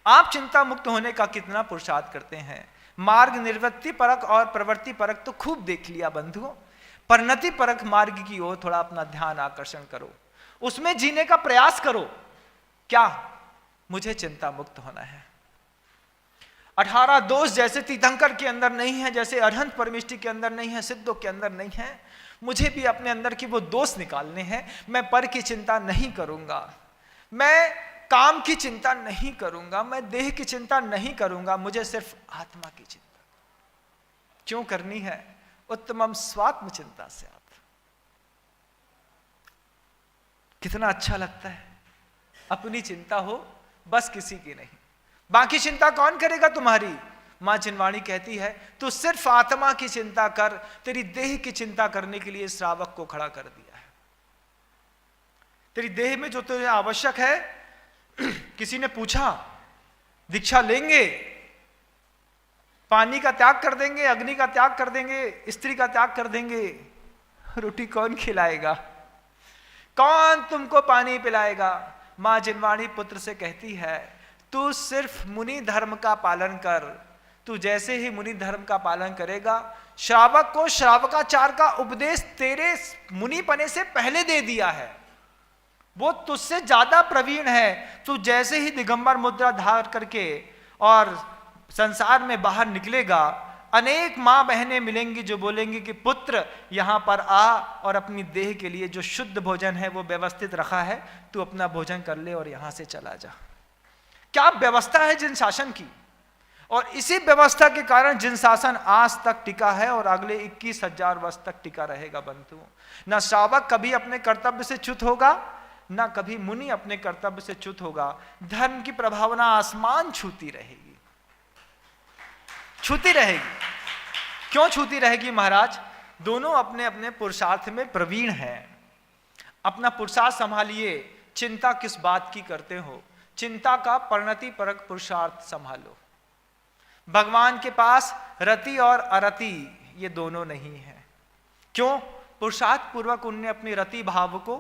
आप चिंता मुक्त होने का कितना पुरुषार्थ करते हैं? मार्ग निर्वृत्ति परक और प्रवृत्ति परक तो खूब देख लिया बंधुओं, परिणति परक मार्ग की ओर थोड़ा अपना ध्यान आकर्षण करो, उसमें जीने का प्रयास करो। क्या? मुझे चिंता मुक्त होना है। 18 दोष जैसे तीर्थंकर के अंदर नहीं है, जैसे अरहंत परमिष्टि के अंदर नहीं है, सिद्धों के अंदर नहीं है, मुझे भी अपने अंदर की वो दोष निकालने हैं। मैं पर की चिंता नहीं करूंगा, मैं काम की चिंता नहीं करूंगा, मैं देह की चिंता नहीं करूंगा, मुझे सिर्फ आत्मा की चिंता क्यों करनी है? उत्तमम स्वात्म चिंता से। आप कितना अच्छा लगता है, अपनी चिंता हो बस, किसी की नहीं। बाकी चिंता कौन करेगा तुम्हारी? मां जिनवाणी कहती है तू सिर्फ आत्मा की चिंता कर, तेरी देह की चिंता करने के लिए श्रावक को खड़ा कर दिया है। तेरी देह में जो तुझे आवश्यक है, किसी ने पूछा दीक्षा लेंगे, पानी का त्याग कर देंगे, अग्नि का त्याग कर देंगे, स्त्री का त्याग कर देंगे, रोटी कौन खिलाएगा? कौन तुमको पानी पिलाएगा? मां जिनवाणी पुत्र से कहती है तू सिर्फ मुनि धर्म का पालन कर। तू जैसे ही मुनि धर्म का पालन करेगा, श्रावक को श्रावकाचार का उपदेश तेरे मुनि पने से पहले दे दिया है, वो तुझसे ज्यादा प्रवीण है। तू जैसे ही दिगंबर मुद्रा धार करके और संसार में बाहर निकलेगा, अनेक मां बहनें मिलेंगी जो बोलेंगी कि पुत्र यहां पर आ और अपनी देह के लिए जो शुद्ध भोजन है वो व्यवस्थित रखा है, तू अपना भोजन कर ले और यहां से चला जा। क्या व्यवस्था है जिन शासन की! और इसी व्यवस्था के कारण जिन शासन आज तक टिका है और अगले 21,000 वर्ष तक टिका रहेगा बंधुओं। न श्रावक कभी अपने कर्तव्य से च्युत होगा, न कभी मुनि अपने कर्तव्य से च्युत होगा। धर्म की प्रभावना आसमान छूती रहेगी, छूती रहेगी। क्यों छूती रहेगी महाराज? दोनों अपने अपने पुरुषार्थ में प्रवीण हैं। अपना पुरुषार्थ संभालिए। चिंता किस बात की करते हो? चिंता का परिणति परक पुरुषार्थ संभालो। भगवान के पास रति और अरति ये दोनों नहीं है। क्यों? पुरुषार्थ पूर्वक उनने अपनी रति भाव को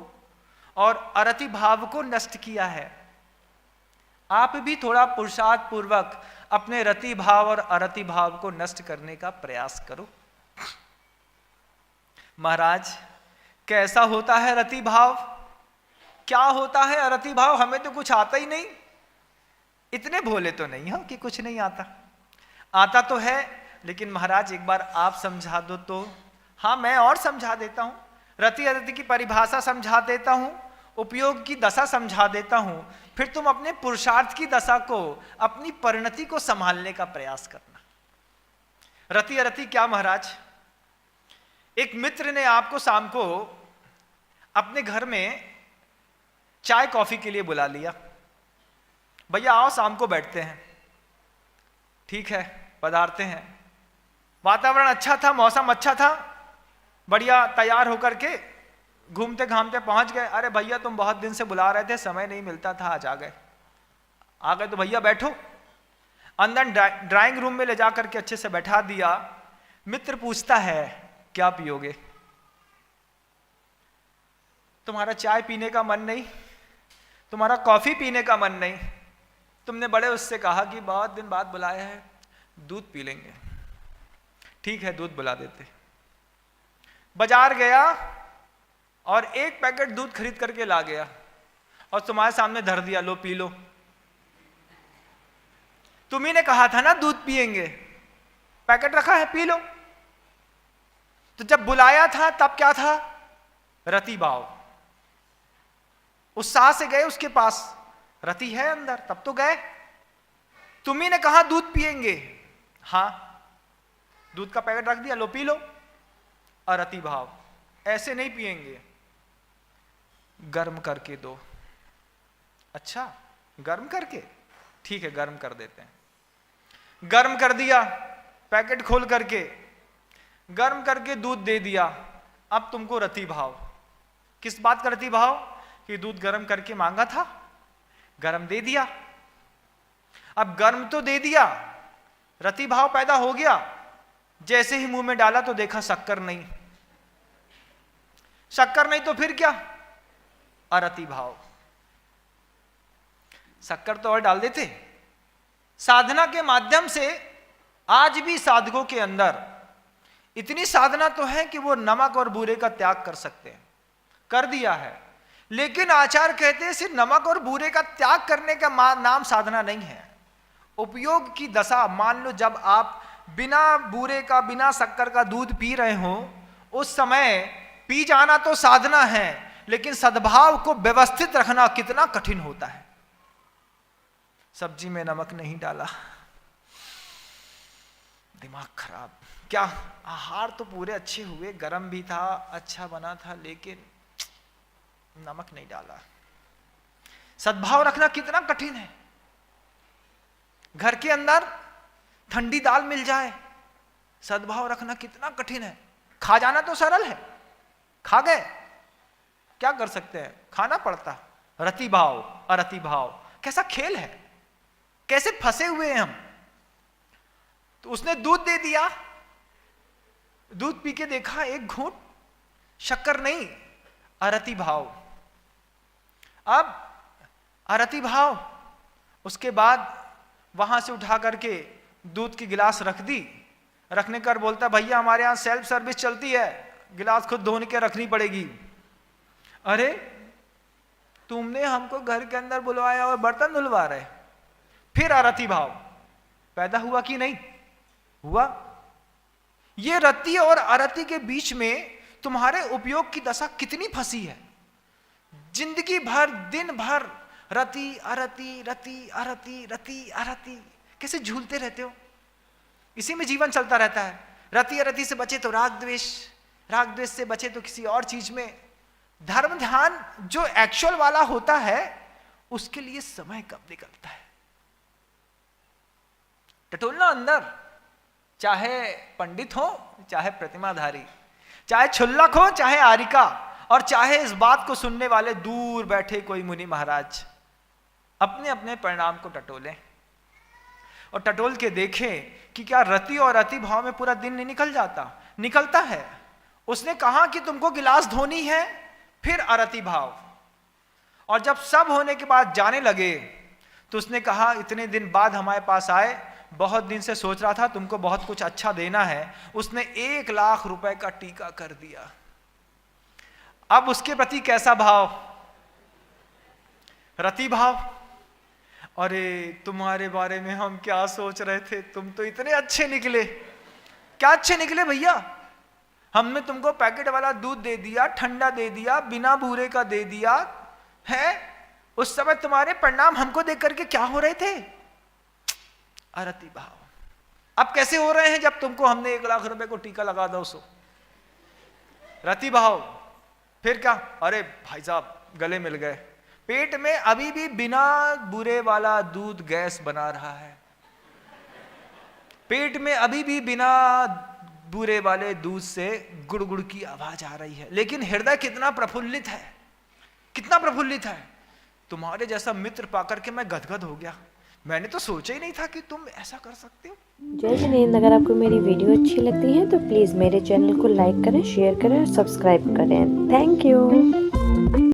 और अरति भाव को नष्ट किया है। आप भी थोड़ा पुरुषार्थ पूर्वक अपने रति भाव और अरति भाव को नष्ट करने का प्रयास करो। महाराज, कैसा होता है रति भाव? क्या होता है अरति भाव? हमें तो कुछ आता ही नहीं। इतने भोले तो नहीं हो कि कुछ नहीं आता, आता तो है, लेकिन महाराज एक बार आप समझा दो तो। हाँ, मैं और समझा देता हूं। रति अरति की परिभाषा समझा देता हूं, उपयोग की दशा समझा देता हूं, फिर तुम अपने पुरुषार्थ की दशा को, अपनी परिणति को संभालने का प्रयास करना। रति अरति क्या महाराज? एक मित्र ने आपको शाम को अपने घर में चाय कॉफी के लिए बुला लिया। भैया आओ शाम को बैठते हैं। ठीक है, पधारते हैं। वातावरण अच्छा था, मौसम अच्छा था, बढ़िया तैयार होकर के घूमते घामते पहुंच गए। अरे भैया तुम बहुत दिन से बुला रहे थे, समय नहीं मिलता था, आज आ गए। आ गए तो भैया बैठो। अंदर ड्राइंग रूम में ले जाकर के अच्छे से बैठा दिया। मित्र पूछता है क्या पियोगे? तुम्हारा चाय पीने का मन नहीं, तुम्हारा कॉफी पीने का मन नहीं, तुमने बड़े उससे कहा कि बहुत दिन बाद बुलाया है, दूध पी लेंगे। ठीक है, दूध बुला देते। बाजार गया और एक पैकेट दूध खरीद करके ला गया और तुम्हारे सामने धर दिया, लो पी लो। तुम्ही ने कहा था ना दूध पिएंगे, पैकेट रखा है, पी लो। तो जब बुलाया था तब क्या था? रति भाव। उत्साह से गए उसके पास, रति है अंदर, तब तो गए। तुम्ही ने कहा दूध पिएंगे, हाँ, दूध का पैकेट रख दिया, लो पी लो। अरति भाव, ऐसे नहीं पिएंगे, गर्म करके दो। अच्छा, गर्म करके? ठीक है, गर्म कर देते हैं। गर्म कर दिया, पैकेट खोल करके गर्म करके दूध दे दिया। अब तुमको रति भाव। किस बात का रति भाव? कि दूध गर्म करके मांगा था, गर्म दे दिया। अब गर्म तो दे दिया, रति भाव पैदा हो गया। जैसे ही मुंह में डाला तो देखा शक्कर नहीं, शक्कर नहीं तो फिर क्या? अरति भाव। शक्कर तो और डाल देते, साधना के माध्यम से आज भी साधकों के अंदर इतनी साधना तो है कि वो नमक और बूरे का त्याग कर सकते हैं, कर दिया है। लेकिन आचार्य कहते हैं सिर्फ नमक और बूरे का त्याग करने का नाम साधना नहीं है। उपयोग की दशा, मान लो जब आप बिना बूरे का, बिना शक्कर का दूध पी रहे हो, उस समय पी जाना तो साधना है, लेकिन सद्भाव को व्यवस्थित रखना कितना कठिन होता है। सब्जी में नमक नहीं डाला, दिमाग खराब, क्या आहार तो पूरे अच्छे हुए, गरम भी था, अच्छा बना था, लेकिन नमक नहीं डाला। सद्भाव रखना कितना कठिन है। घर के अंदर ठंडी दाल मिल जाए, सद्भाव रखना कितना कठिन है। खा जाना तो सरल है, खा गए, क्या कर सकते हैं, खाना पड़ता। रति भाव, अरति भाव, कैसा खेल है, कैसे फंसे हुए हैं हम। तो उसने दूध दे दिया, दूध पी के देखा, एक घूंट, शक्कर नहीं, अरति भाव। अब अरति भाव, उसके बाद वहां से उठा करके दूध की गिलास रख दी, रखने कर बोलता भैया हमारे यहां सेल्फ सर्विस चलती है, गिलास खुद धोने के रखनी पड़ेगी। अरे तुमने हमको घर के अंदर बुलवाया और बर्तन धुलवा रहे। फिर अरति भाव पैदा हुआ कि नहीं हुआ। ये रति और अरति के बीच में तुम्हारे उपयोग की दशा कितनी फंसी है। जिंदगी भर, दिन भर रति अरति, रति अरति, रति अरति, कैसे झूलते रहते हो। इसी में जीवन चलता रहता है। रति अरति से बचे तो राग द्वेष, राग द्वेष से बचे तो किसी और चीज में। धर्म ध्यान जो एक्चुअल वाला होता है, उसके लिए समय कब निकलता है। टटोलना अंदर, चाहे पंडित हो, चाहे प्रतिमाधारी, चाहे क्षुल्लक हो, चाहे आरिका, और चाहे इस बात को सुनने वाले दूर बैठे कोई मुनि महाराज, अपने अपने परिणाम को टटोलें और टटोल के देखें कि क्या रति और अति भाव में पूरा दिन नहीं निकल जाता। निकलता है। उसने कहा कि तुमको गिलास धोनी है, फिर अरति भाव, और जब सब होने के बाद जाने लगे तो उसने कहा इतने दिन बाद हमारे पास आए, बहुत दिन से सोच रहा था तुमको बहुत कुछ अच्छा देना है। उसने 1 लाख रुपए का टीका कर दिया। अब उसके प्रति कैसा भाव, रति भाव। अरे तुम्हारे बारे में हम क्या सोच रहे थे, तुम तो इतने अच्छे निकले। क्या अच्छे निकले भैया, हमने तुमको पैकेट वाला दूध दे दिया, ठंडा दे दिया, बिना बूरे का दे दिया है। उस समय तुम्हारे परिणाम हमको देख करके क्या हो रहे थे, अरति भाव। अब कैसे हो रहे हैं जब तुमको हमने 1 लाख रुपए को टीका लगा दो सो, रति भाव। फिर क्या, अरे भाई साहब गले मिल गए, पेट में अभी भी बिना बूरे वाला दूध गैस बना रहा है, पेट में अभी भी बिना बूरे वाले दूध से गुड़गुड़ की आवाज आ रही है, लेकिन हृदय कितना प्रफुल्लित है, कितना प्रफुल्लित है। तुम्हारे जैसा मित्र पाकर के मैं गदगद हो गया। मैंने तो सोचा ही नहीं था कि तुम ऐसा कर सकते हो। जय जिनेंद्र। अगर आपको मेरी वीडियो अच्छी लगती है तो प्लीज़ मेरे चैनल को लाइक करें, शेयर करें और सब्सक्राइब करें। Thank you.